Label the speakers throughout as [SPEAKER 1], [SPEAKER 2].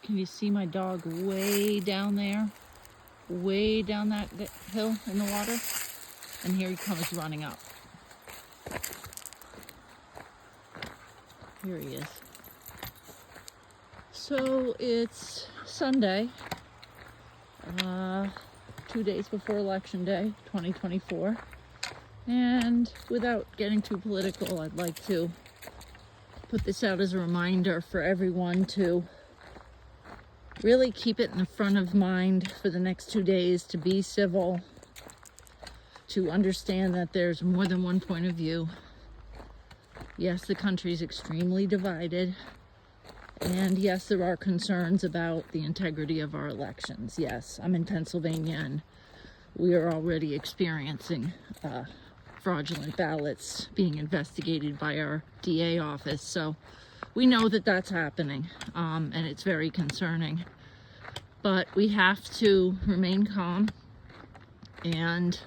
[SPEAKER 1] Can you see my dog way down there? Way down that hill in the water? And here he comes running up. Here he is. So it's Sunday, 2 days before Election Day, 2024. And without getting too political, I'd like to put this out as a reminder for everyone to really keep it in the front of mind for the next 2 days, to be civil, to understand that there's more than one point of view. Yes, the country is extremely divided. And yes, there are concerns about the integrity of our elections. Yes, I'm in Pennsylvania and we are already experiencing fraudulent ballots being investigated by our DA office. So we know that that's happening, and it's very concerning. But we have to remain calm, and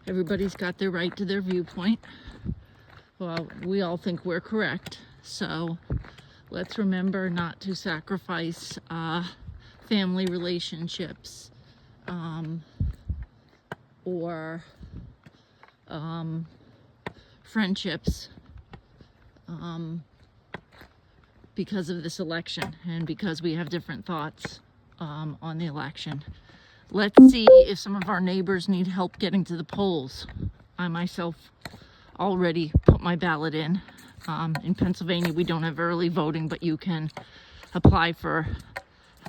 [SPEAKER 1] everybody's got their right to their viewpoint. Well, we all think we're correct, so let's remember not to sacrifice family relationships or friendships because of this election and because we have different thoughts on the election. Let's see if some of our neighbors need help getting to the polls. I myself already put my ballot in. In Pennsylvania, we don't have early voting, but you can apply for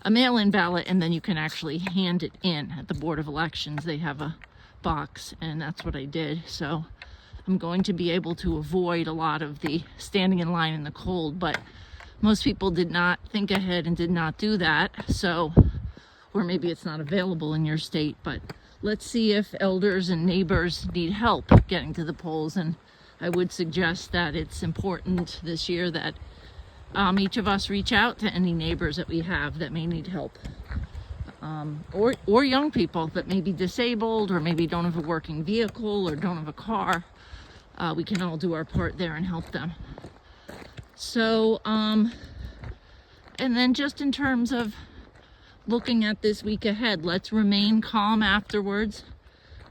[SPEAKER 1] a mail-in ballot and then you can actually hand it in at the Board of Elections. They have a box, and that's what I did. So I'm going to be able to avoid a lot of the standing in line in the cold, but most people did not think ahead and did not do that. So, or maybe it's not available in your state, but let's see if elders and neighbors need help getting to the polls. And I would suggest that it's important this year that each of us reach out to any neighbors that we have that may need help. Or young people that may be disabled or maybe don't have a working vehicle or don't have a car. We can all do our part there and help them. So, and then just in terms of looking at this week ahead, let's remain calm afterwards.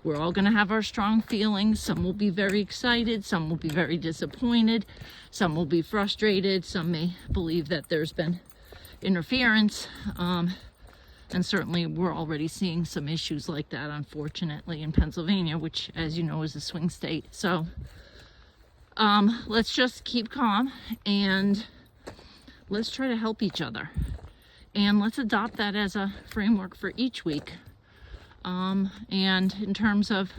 [SPEAKER 1] We're all going to have our strong feelings. Some will be very excited. Some will be very disappointed. Some will be frustrated. Some may believe that there's been interference. And certainly we're already seeing some issues like that, unfortunately, in Pennsylvania, which, as you know, is a swing state. So let's just keep calm and let's try to help each other. And let's adopt that as a framework for each week. And in terms of,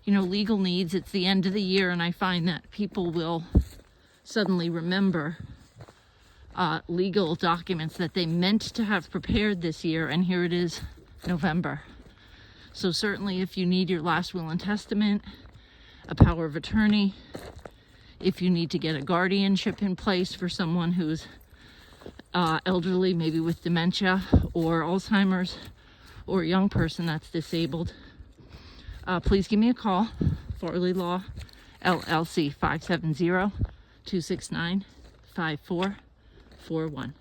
[SPEAKER 1] legal needs, it's the end of the year, and I find that people will suddenly remember legal documents that they meant to have prepared this year, and here it is, November. So certainly if you need your last will and testament, a power of attorney, if you need to get a guardianship in place for someone who's elderly, maybe with dementia or Alzheimer's, or a young person that's disabled, please give me a call. Farley Law, LLC, 570-269-5441.